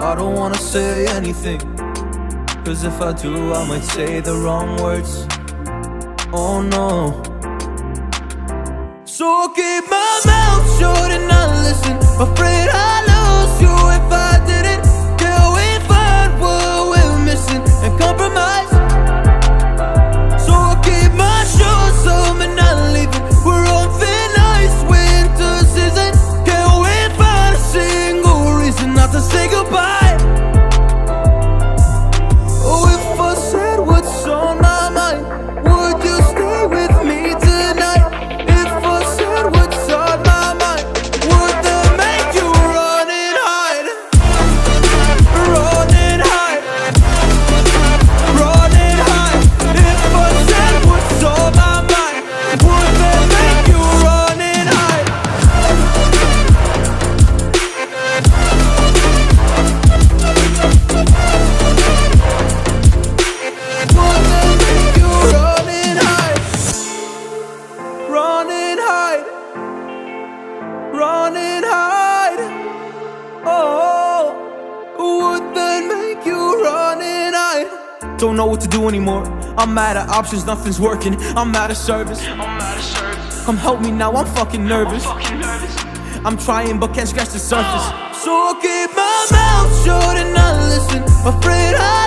I don't wanna say anything, cause if I do I might say the wrong words. Oh no. So I'll keep my mouth shut and not listen. Afraid I'd lose you if I didn't. Till we find what we're missing and compromise. So I'll keep my shoes on and not leaving. We're on thin ice, winter season. Can't we find a single reason not to say goodbye? Oh, if I said what's on my mind, would you stay with me tonight? If I said what's on my mind, would that make you run and hide? Run and hide. Run and hide. If I said what's on my mind, would that make you run and hide? Would that make you run and hide? Run and hide. Run and hide. Oh, would that make you run and hide? Don't know what to do anymore. I'm out of options, nothing's working. I'm out of service. Come help me now, I'm fucking nervous. I'm trying but can't scratch the surface. So I'll keep my mouth shut and not listen. Afraid I